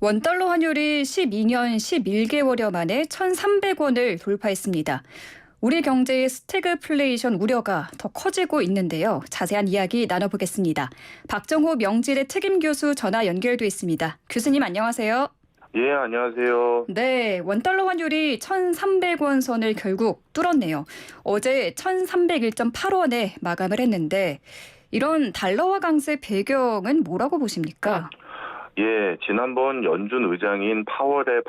원달러 환율이 12년 11개월여 만에 1,300원을 돌파했습니다. 우리 경제의 스태그플레이션 우려가 더 커지고 있는데요. 자세한 이야기 나눠보겠습니다. 박정호 명지대 책임교수 전화 연결돼 있습니다. 교수님 안녕하세요. 예, 안녕하세요. 네, 원달러 환율이 1,300원 선을 결국 뚫었네요. 어제 1,301.8원에 마감을 했는데 이런 달러화 강세 배경은 뭐라고 보십니까? 예, 지난번 연준 의장인 파월의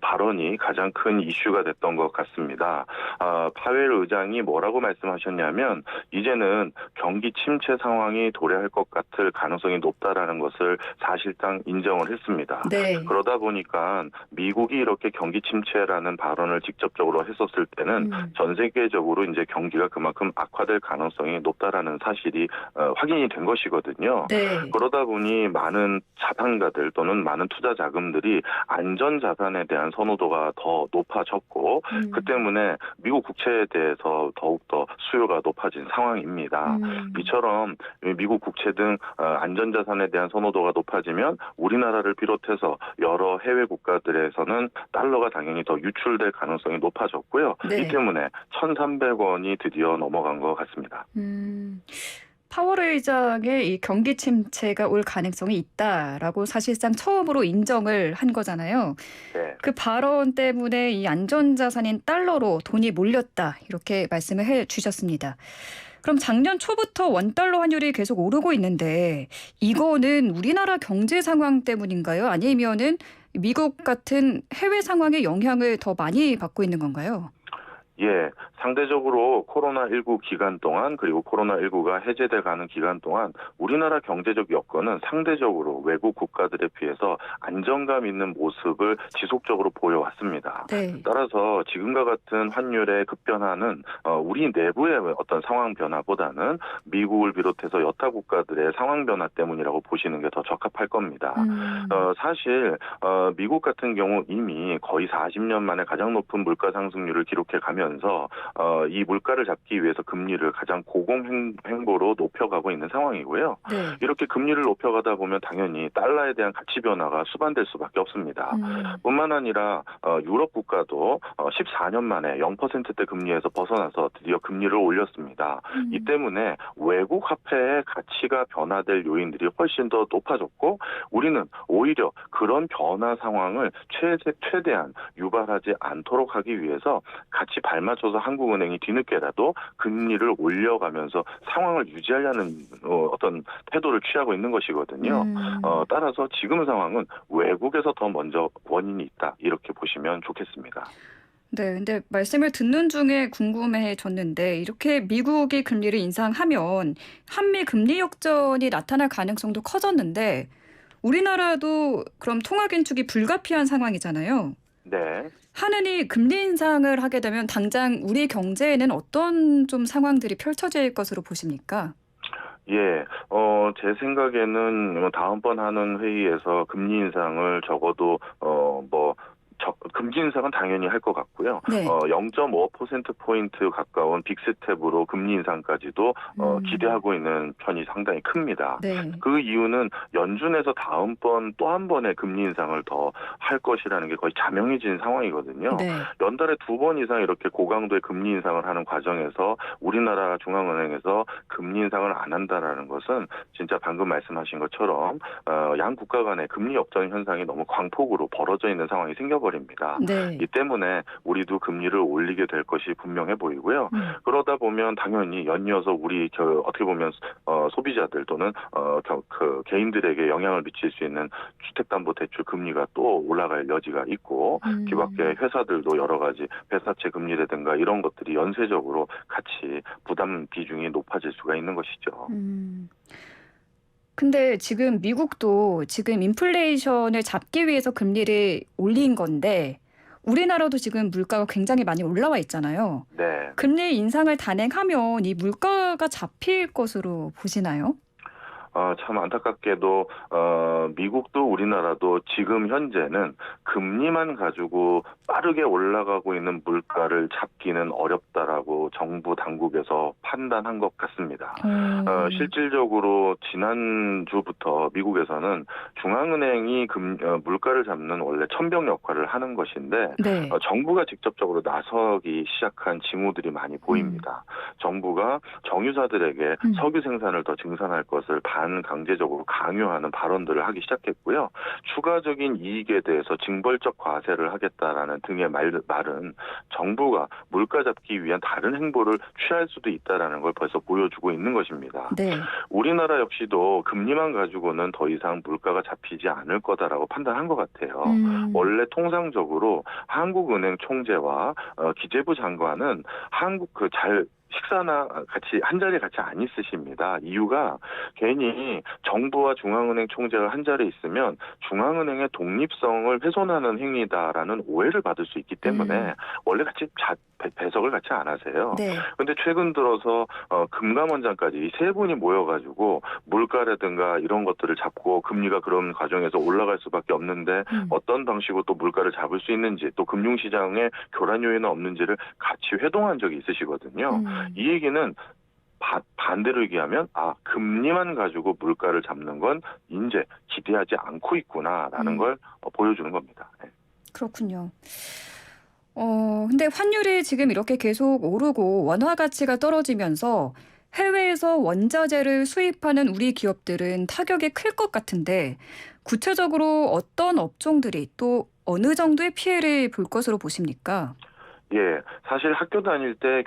발언이 가장 큰 이슈가 됐던 것 같습니다. 파웰 의장이 뭐라고 말씀하셨냐면 이제는 경기 침체 상황이 도래할 것 같을 가능성이 높다라는 것을 사실상 인정을 했습니다. 네. 그러다 보니까 미국이 이렇게 경기 침체라는 발언을 직접적으로 했었을 때는 전 세계적으로 이제 경기가 그만큼 악화될 가능성이 높다라는 사실이 확인이 된 것이거든요. 네. 그러다 보니 많은 자산가들 또는 많은 투자 자금들이 안전 자산에 대한 선호도가 더 높아졌고 그 때문에 미국 국채에 대해서 더욱더 수요가 높아진 상황입니다. 이처럼 미국 국채 등 안전 자산에 대한 선호도가 높아지면 우리나라를 비롯해서 여러 해외 국가들에서는 달러가 당연히 더 유출될 가능성이 높아졌고요. 네. 이 때문에 1,300원이 드디어 넘어간 것 같습니다. 파월 의장의 이 경기 침체가 올 가능성이 있다라고 사실상 처음으로 인정을 한 거잖아요. 네. 그 발언 때문에 이 안전자산인 달러로 돈이 몰렸다 이렇게 말씀을 해주셨습니다. 그럼 작년 초부터 원달러 환율이 계속 오르고 있는데 이거는 우리나라 경제 상황 때문인가요? 아니면은 미국 같은 해외 상황의 영향을 더 많이 받고 있는 건가요? 예, 상대적으로 코로나19 기간 동안 그리고 코로나19가 해제돼가는 기간 동안 우리나라 경제적 여건은 상대적으로 외국 국가들에 비해서 안정감 있는 모습을 지속적으로 보여왔습니다. 네. 따라서 지금과 같은 환율의 급변화는 우리 내부의 어떤 상황 변화보다는 미국을 비롯해서 여타 국가들의 상황 변화 때문이라고 보시는 게 더 적합할 겁니다. 사실 미국 같은 경우 이미 거의 40년 만에 가장 높은 물가 상승률을 기록해 가면서 이 물가를 잡기 위해서 금리를 가장 고공행보로 높여가고 있는 상황이고요. 네. 이렇게 금리를 높여가다 보면 당연히 달러에 대한 가치 변화가 수반될 수밖에 없습니다. 뿐만 아니라 유럽 국가도 14년 만에 0%대 금리에서 벗어나서 드디어 금리를 올렸습니다. 이 때문에 외국 화폐의 가치가 변화될 요인들이 훨씬 더 높아졌고 우리는 오히려 그런 변화 상황을 최대한 유발하지 않도록 하기 위해서 같이 발맞춰서 한국은행이 뒤늦게라도 금리를 올려가면서 상황을 유지하려는 어떤 태도를 취하고 있는 것이거든요. 따라서 지금 상황은 외국에서 더 먼저 원인이 있다 이렇게 보시면 좋겠습니다. 네, 근데 말씀을 듣는 중에 궁금해졌는데 이렇게 미국이 금리를 인상하면 한미 금리 역전이 나타날 가능성도 커졌는데 우리나라도 그럼 통화 긴축이 불가피한 상황이잖아요. 네. 하느니 금리 인상을 하게 되면 당장 우리 경제에는 어떤 좀 상황들이 펼쳐질 것으로 보십니까? 예, 제 생각에는 다음번 하는 회의에서 금리 인상을 적어도 금리 인상은 당연히 할 것 같고요. 네. 0.5%포인트 가까운 빅스텝으로 금리 인상까지도 기대하고 있는 편이 상당히 큽니다. 네. 그 이유는 연준에서 다음번 또 한 번의 금리 인상을 더 할 것이라는 게 거의 자명해진 상황이거든요. 네. 연달에 2번 이상 이렇게 고강도의 금리 인상을 하는 과정에서 우리나라 중앙은행에서 금리 인상을 안 한다라는 것은 진짜 방금 말씀하신 것처럼 양 국가 간의 금리 역전 현상이 너무 광폭으로 벌어져 있는 상황이 생겨버립니다. 네. 이 때문에 우리도 금리를 올리게 될 것이 분명해 보이고요. 그러다 보면 당연히 연이어서 우리 어떻게 보면 소비자들 또는 개인들에게 영향을 미칠 수 있는 주택담보대출 금리가 또 올라갈 여지가 있고 그 밖에 회사들도 여러 가지 회사채 금리라든가 이런 것들이 연쇄적으로 같이 부담 비중이 높아질 수가 있는 것이죠. 근데 지금 미국도 지금 인플레이션을 잡기 위해서 금리를 올린 건데 우리나라도 지금 물가가 굉장히 많이 올라와 있잖아요. 네. 금리 인상을 단행하면 이 물가가 잡힐 것으로 보시나요? 참 안타깝게도 미국도 우리나라도 지금 현재는 금리만 가지고 빠르게 올라가고 있는 물가를 잡기는 어렵다라고 정부 당국에서 판단한 것 같습니다. 실질적으로 지난주부터 미국에서는 중앙은행이 물가를 잡는 원래 천병 역할을 하는 것인데 네. 정부가 직접적으로 나서기 시작한 징후들이 많이 보입니다. 정부가 정유사들에게 석유 생산을 더 증산할 것을 반강제적으로 강요하는 발언들을 하기 시작했고요. 추가적인 이익에 대해서 징벌적 과세를 하겠다라는 등의 말은 정부가 물가 잡기 위한 다른 행보를 취할 수도 있다라는 걸 벌써 보여주고 있는 것입니다. 네. 우리나라 역시도 금리만 가지고는 더 이상 물가가 잡히지 않을 거다라고 판단한 것 같아요. 원래 통상적으로 한국은행 총재와 기재부 장관은 식사나 같이 한자리에 같이 안 있으십니다. 이유가 괜히 정부와 중앙은행 총재가 한자리에 있으면 중앙은행의 독립성을 훼손하는 행위다라는 오해를 받을 수 있기 때문에 원래 같이 배석을 같이 안 하세요. 그런데 최근 들어서 금감원장까지 이 세 분이 모여가지고 물가라든가 이런 것들을 잡고 금리가 그런 과정에서 올라갈 수밖에 없는데 어떤 방식으로 또 물가를 잡을 수 있는지 또 금융시장에 교란 요인은 없는지를 같이 회동한 적이 있으시거든요. 이 얘기는 반대로 얘기하면 금리만 가지고 물가를 잡는 건 이제 기대하지 않고 있구나라는 걸 보여주는 겁니다. 네. 그렇군요. 근데 환율이 지금 이렇게 계속 오르고 원화 가치가 떨어지면서 해외에서 원자재를 수입하는 우리 기업들은 타격이 클 것 같은데 구체적으로 어떤 업종들이 또 어느 정도의 피해를 볼 것으로 보십니까? 예, 사실 학교 다닐 때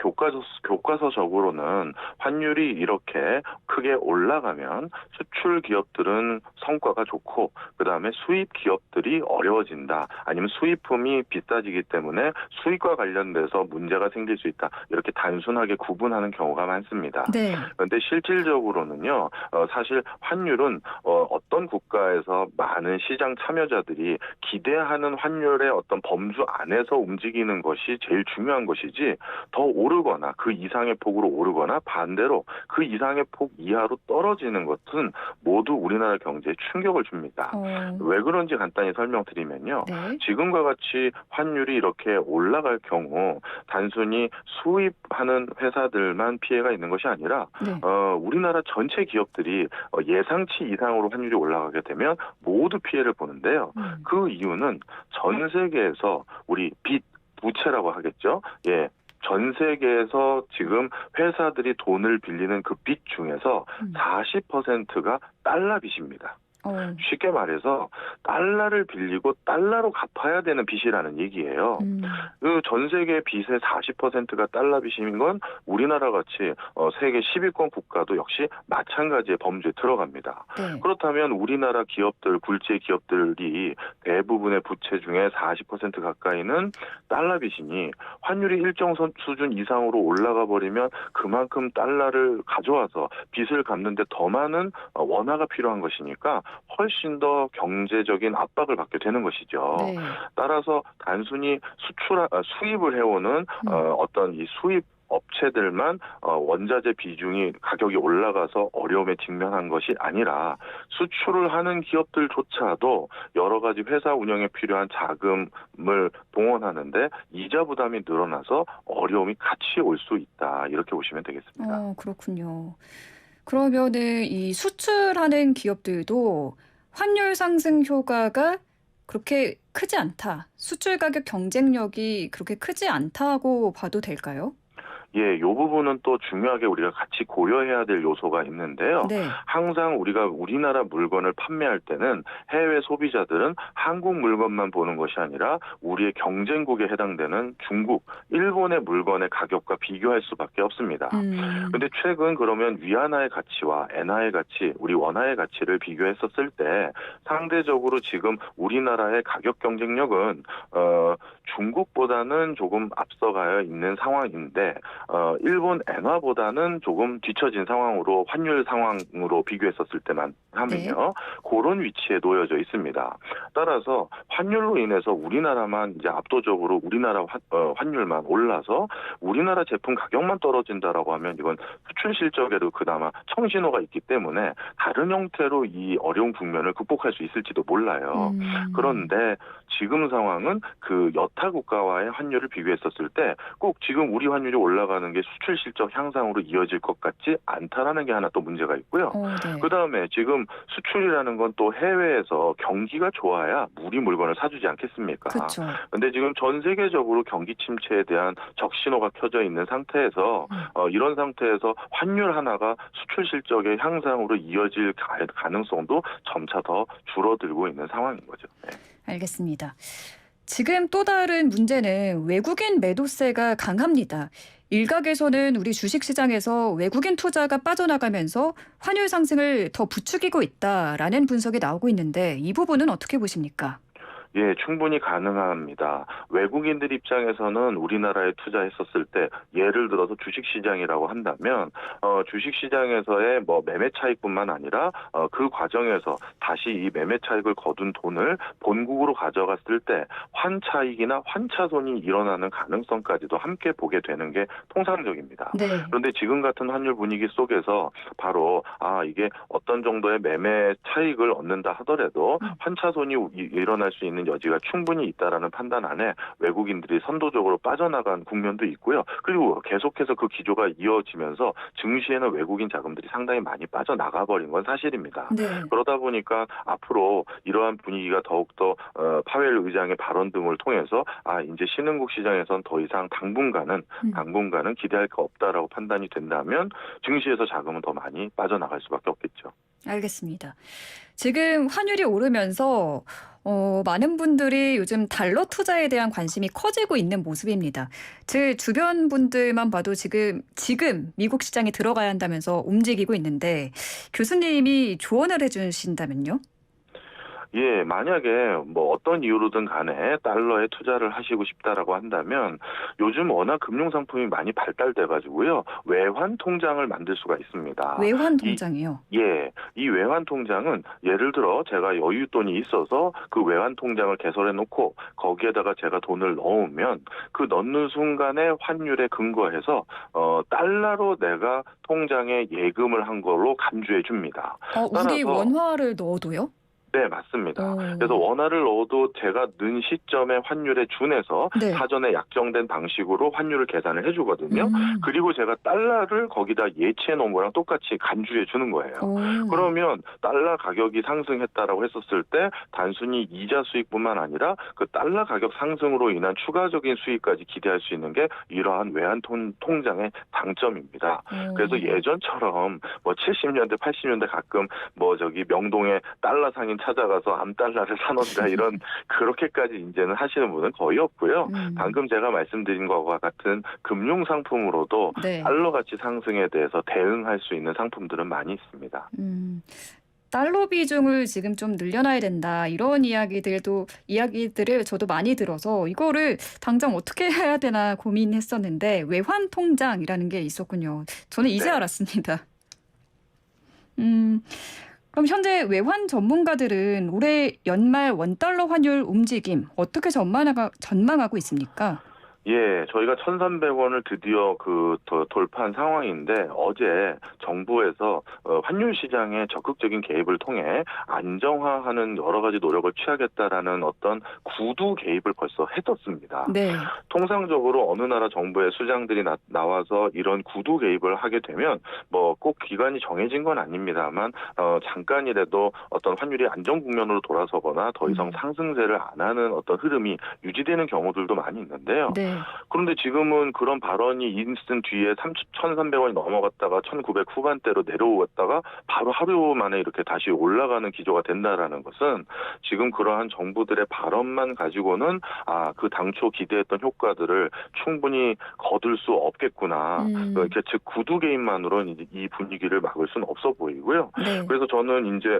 교과서적으로는 환율이 이렇게 크게 올라가면 수출 기업들은 성과가 좋고 그다음에 수입 기업들이 어려워진다. 아니면 수입품이 비싸지기 때문에 수입과 관련돼서 문제가 생길 수 있다. 이렇게 단순하게 구분하는 경우가 많습니다. 네. 그런데 실질적으로는요. 사실 환율은 어떤 국가에서 많은 시장 참여자들이 기대하는 환율의 어떤 범주 안에서 움직이는 것이 제일 중요한 것이지 더 오르거나 그 이상의 폭으로 오르거나 반대로 그 이상의 폭 이하로 떨어지는 것은 모두 우리나라 경제에 충격을 줍니다. 왜 그런지 간단히 설명드리면요. 네. 지금과 같이 환율이 이렇게 올라갈 경우 단순히 수입하는 회사들만 피해가 있는 것이 아니라 네. 우리나라 전체 기업들이 예상치 이상으로 환율이 올라가게 되면 모두 피해를 보는데요. 그 이유는 전 세계에서 우리 부채라고 하겠죠. 예. 전 세계에서 지금 회사들이 돈을 빌리는 그 빚 중에서 40%가 달러 빚입니다. 쉽게 말해서 달러를 빌리고 달러로 갚아야 되는 빚이라는 얘기예요. 그 전 세계 빚의 40%가 달러 빚인 건 우리나라 같이 세계 10위권 국가도 역시 마찬가지의 범주에 들어갑니다. 네. 그렇다면 우리나라 기업들, 굴지의 기업들이 대부분의 부채 중에 40% 가까이는 달러 빚이니 환율이 일정 수준 이상으로 올라가 버리면 그만큼 달러를 가져와서 빚을 갚는데 더 많은 원화가 필요한 것이니까 훨씬 더 경제적인 압박을 받게 되는 것이죠. 네. 따라서 단순히 수입을 해오는 어떤 이 수입 업체들만 원자재 비중이 가격이 올라가서 어려움에 직면한 것이 아니라 수출을 하는 기업들조차도 여러 가지 회사 운영에 필요한 자금을 동원하는데 이자 부담이 늘어나서 어려움이 같이 올 수 있다. 이렇게 보시면 되겠습니다. 그렇군요. 그러면은 이 수출하는 기업들도 환율 상승 효과가 그렇게 크지 않다. 수출 가격 경쟁력이 그렇게 크지 않다고 봐도 될까요? 예, 이 부분은 또 중요하게 우리가 같이 고려해야 될 요소가 있는데요. 네. 항상 우리가 우리나라 물건을 판매할 때는 해외 소비자들은 한국 물건만 보는 것이 아니라 우리의 경쟁국에 해당되는 중국, 일본의 물건의 가격과 비교할 수밖에 없습니다. 그런데 최근 그러면 위안화의 가치와 엔화의 가치, 우리 원화의 가치를 비교했었을 때 상대적으로 지금 우리나라의 가격 경쟁력은 중국보다는 조금 앞서가 있는 상황인데 일본 엔화보다는 조금 뒤처진 상황으로 환율 상황으로 비교했었을 때만 하면요. 그런 위치에 놓여져 있습니다. 따라서 환율로 인해서 우리나라만 이제 압도적으로 우리나라 환율만 올라서 우리나라 제품 가격만 떨어진다라고 하면 이건 수출 실적에도 그나마 청신호가 있기 때문에 다른 형태로 이 어려운 국면을 극복할 수 있을지도 몰라요. 그런데 지금 상황은 그 여타 국가와의 환율을 비교했었을 때 꼭 지금 우리 환율이 올라가는 게 수출 실적 향상으로 이어질 것 같지 않다라는 게 하나 또 문제가 있고요. 네. 그다음에 지금 수출이라는 건 또 해외에서 경기가 좋아야 우리 물건을 사주지 않겠습니까? 그렇죠. 근데 지금 전 세계적으로 경기 침체에 대한 적신호가 켜져 있는 상태에서 이런 상태에서 환율 하나가 수출 실적의 향상으로 이어질 가능성도 점차 더 줄어들고 있는 상황인 거죠. 네. 알겠습니다. 지금 또 다른 문제는 외국인 매도세가 강합니다. 일각에서는 우리 주식시장에서 외국인 투자가 빠져나가면서 환율 상승을 더 부추기고 있다라는 분석이 나오고 있는데 이 부분은 어떻게 보십니까? 예, 충분히 가능합니다. 외국인들 입장에서는 우리나라에 투자했었을 때 예를 들어서 주식시장이라고 한다면 주식시장에서의 뭐 매매 차익뿐만 아니라 그 과정에서 다시 이 매매 차익을 거둔 돈을 본국으로 가져갔을 때 환차익이나 환차손이 일어나는 가능성까지도 함께 보게 되는 게 통상적입니다. 네. 그런데 지금 같은 환율 분위기 속에서 바로 이게 어떤 정도의 매매 차익을 얻는다 하더라도 환차손이 일어날 수 있는 여지가 충분히 있다라는 판단 안에 외국인들이 선도적으로 빠져나간 국면도 있고요. 그리고 계속해서 그 기조가 이어지면서 증시에는 외국인 자금들이 상당히 많이 빠져나가 버린 건 사실입니다. 네. 그러다 보니까 앞으로 이러한 분위기가 더욱더 파웰 의장의 발언 등을 통해서 이제 신흥국 시장에선 더 이상 당분간은 기대할 거 없다라고 판단이 된다면 증시에서 자금은 더 많이 빠져나갈 수밖에 없겠죠. 알겠습니다. 지금 환율이 오르면서 많은 분들이 요즘 달러 투자에 대한 관심이 커지고 있는 모습입니다. 제 주변 분들만 봐도 지금 미국 시장에 들어가야 한다면서 움직이고 있는데 교수님이 조언을 해주신다면요? 예, 만약에 뭐 어떤 이유로든 간에 달러에 투자를 하시고 싶다라고 한다면 요즘 워낙 금융 상품이 많이 발달돼 가지고요. 외환 통장을 만들 수가 있습니다. 외환 통장이요? 이 외환 통장은 예를 들어 제가 여윳돈이 있어서 그 외환 통장을 개설해 놓고 거기에다가 제가 돈을 넣으면 그 넣는 순간에 환율에 근거해서 달러로 내가 통장에 예금을 한 걸로 간주해 줍니다. 우리 원화를 넣어도요? 네, 맞습니다. 그래서 원화를 넣어도 제가 넣은 시점의 환율에 준해서 네. 사전에 약정된 방식으로 환율을 계산을 해주거든요. 그리고 제가 달러를 거기다 예치해 놓은 거랑 똑같이 간주해 주는 거예요. 그러면 달러 가격이 상승했다라고 했었을 때 단순히 이자 수익뿐만 아니라 그 달러 가격 상승으로 인한 추가적인 수익까지 기대할 수 있는 게 이러한 외환 통장의 장점입니다. 그래서 예전처럼 뭐 70년대, 80년대 가끔 명동에 달러 상인 찾아가서 암달러를 사놓는다 이런 그렇게까지 이제는 하시는 분은 거의 없고요. 방금 제가 말씀드린 것과 같은 금융 상품으로도 네. 달러 가치 상승에 대해서 대응할 수 있는 상품들은 많이 있습니다. 달러 비중을 지금 좀 늘려놔야 된다. 이런 이야기들을 저도 많이 들어서 이거를 당장 어떻게 해야 되나 고민했었는데 외환 통장이라는 게 있었군요. 저는 이제 알았습니다. 그럼 현재 외환 전문가들은 올해 연말 원달러 환율 움직임 어떻게 전망하고 있습니까? 예, 저희가 1,300원을 드디어 돌파한 상황인데 어제 정부에서 환율 시장에 적극적인 개입을 통해 안정화하는 여러 가지 노력을 취하겠다라는 어떤 구두 개입을 벌써 했었습니다. 네. 통상적으로 어느 나라 정부의 수장들이 나와서 이런 구두 개입을 하게 되면 뭐 꼭 기간이 정해진 건 아닙니다만 잠깐이라도 어떤 환율이 안정 국면으로 돌아서거나 더 이상 상승세를 안 하는 어떤 흐름이 유지되는 경우들도 많이 있는데요. 네. 그런데 지금은 그런 발언이 있은 뒤에 1,300원이 넘어갔다가 1,900 후반대로 내려왔다가 바로 하루 만에 이렇게 다시 올라가는 기조가 된다라는 것은 지금 그러한 정부들의 발언만 가지고는 그 당초 기대했던 효과들을 충분히 거둘 수 없겠구나. 즉 구두 개입만으로는 이 분위기를 막을 수는 없어 보이고요. 네. 그래서 저는 이제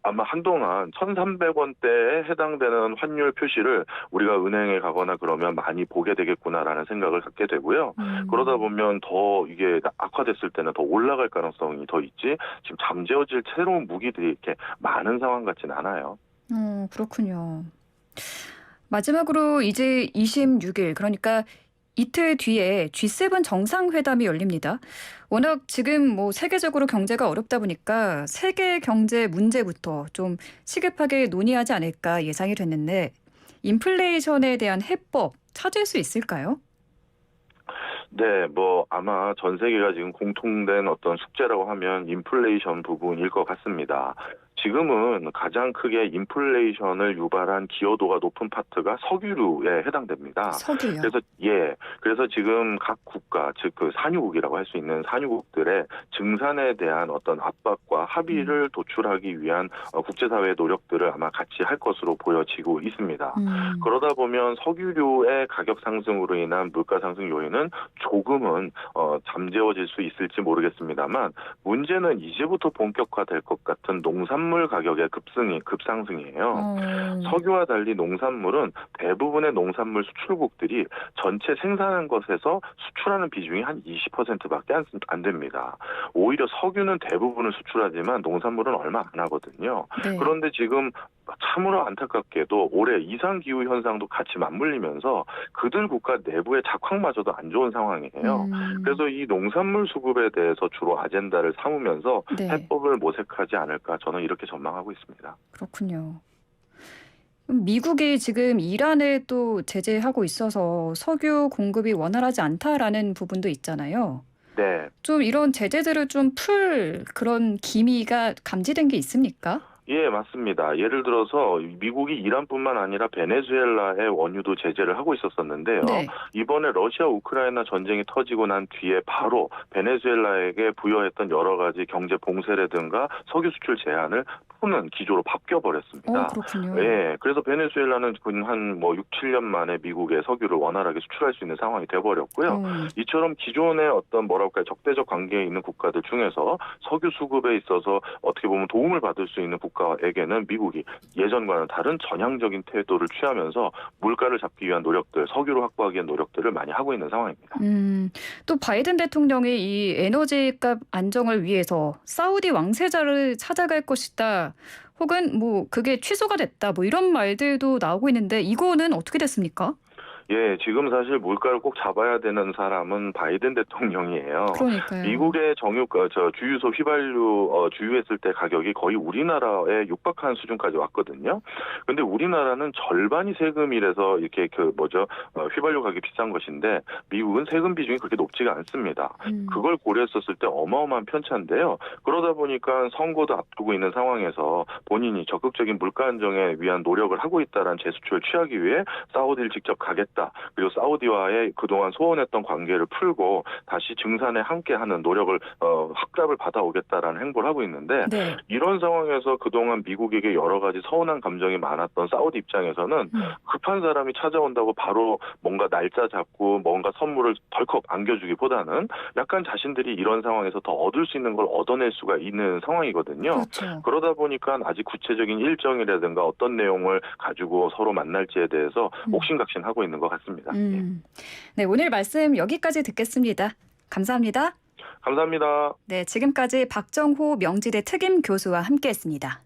아마 한동안 1,300원대에 해당되는 환율 표시를 우리가 은행에 가거나 그러면 많이 보게 되겠구나라는 생각을 갖게 되고요. 그러다 보면 더 이게 악화됐을 때는 더 올라갈 가능성이 더 있지 지금 잠재워질 새로운 무기들이 이렇게 많은 상황 같지는 않아요. 그렇군요. 마지막으로 이제 26일 그러니까 이틀 뒤에 G7 정상회담이 열립니다. 워낙 지금 뭐 세계적으로 경제가 어렵다 보니까 세계 경제 문제부터 좀 시급하게 논의하지 않을까 예상이 됐는데 인플레이션에 대한 해법 찾을 수 있을까요? 네, 뭐 아마 전 세계가 지금 공통된 어떤 숙제라고 하면 인플레이션 부분일 것 같습니다. 지금은 가장 크게 인플레이션을 유발한 기여도가 높은 파트가 석유류에 해당됩니다. 석유요. 그래서 지금 각 국가, 즉 그 산유국이라고 할 수 있는 산유국들의 증산에 대한 어떤 압박과 합의를 도출하기 위한 국제사회의 노력들을 아마 같이 할 것으로 보여지고 있습니다. 그러다 보면 석유류의 가격 상승으로 인한 물가 상승 요인은 조금은 잠재워질 수 있을지 모르겠습니다만 문제는 이제부터 본격화될 것 같은 농산물 가격의 급상승이에요. 석유와 달리 농산물은 대부분의 농산물 수출국들이 전체 생산한 것에서 수출하는 비중이 한 20%밖에 안 됩니다. 오히려 석유는 대부분을 수출하지만 농산물은 얼마 안 하거든요. 네. 그런데 지금 참으로 안타깝게도 올해 이상기후 현상도 같이 맞물리면서 그들 국가 내부의 작황마저도 안 좋은 상황이에요. 그래서 이 농산물 수급에 대해서 주로 아젠다를 삼으면서 네. 해법을 모색하지 않을까 저는 이렇게 전망하고 있습니다. 그렇군요. 그럼 미국이 지금 이란을 또 제재하고 있어서 석유 공급이 원활하지 않다라는 부분도 있잖아요. 네. 좀 이런 제재들을 좀 풀 그런 기미가 감지된 게 있습니까? 예, 맞습니다. 예를 들어서 미국이 이란뿐만 아니라 베네수엘라의 원유도 제재를 하고 있었었는데요. 네. 이번에 러시아 우크라이나 전쟁이 터지고 난 뒤에 바로 베네수엘라에게 부여했던 여러 가지 경제 봉쇄라든가 석유 수출 제한을 푸는 기조로 바뀌어 버렸습니다. 그렇군요. 예, 그래서 베네수엘라는 한 6, 7년 만에 미국의 석유를 원활하게 수출할 수 있는 상황이 돼 버렸고요. 이처럼 기존의 어떤 적대적 관계에 있는 국가들 중에서 석유 수급에 있어서 어떻게 보면 도움을 받을 수 있는 국가에게는 미국이 예전과는 다른 전향적인 태도를 취하면서 물가를 잡기 위한 노력들, 석유를 확보하기 위한 노력들을 많이 하고 있는 상황입니다. 또 바이든 대통령이 이 에너지값 안정을 위해서 사우디 왕세자를 찾아갈 것이다. 혹은 뭐 그게 취소가 됐다. 뭐 이런 말들도 나오고 있는데 이거는 어떻게 됐습니까? 예, 지금 사실 물가를 꼭 잡아야 되는 사람은 바이든 대통령이에요. 그러니까요. 미국의 주유소 휘발유 주유했을 때 가격이 거의 우리나라에 육박한 수준까지 왔거든요. 근데 우리나라는 절반이 세금이라서 이렇게 휘발유 가격이 비싼 것인데 미국은 세금 비중이 그렇게 높지가 않습니다. 그걸 고려했었을 때 어마어마한 편차인데요. 그러다 보니까 선거도 앞두고 있는 상황에서 본인이 적극적인 물가 안정에 위한 노력을 하고 있다라는 제스처를 취하기 위해 사우디를 직접 가겠다. 그리고 사우디와의 그동안 소원했던 관계를 풀고 다시 증산에 함께하는 노력을 확답을 받아오겠다라는 행보를 하고 있는데 네. 이런 상황에서 그동안 미국에게 여러 가지 서운한 감정이 많았던 사우디 입장에서는 급한 사람이 찾아온다고 바로 뭔가 날짜 잡고 뭔가 선물을 덜컥 안겨주기보다는 약간 자신들이 이런 상황에서 더 얻을 수 있는 걸 얻어낼 수가 있는 상황이거든요. 그렇죠. 그러다 보니까 아직 구체적인 일정이라든가 어떤 내용을 가지고 서로 만날지에 대해서 옥신각신하고 있는 것 같습니다. 네, 오늘 말씀 여기까지 듣겠습니다. 감사합니다. 감사합니다. 네, 지금까지 박정호 명지대 특임 교수와 함께했습니다.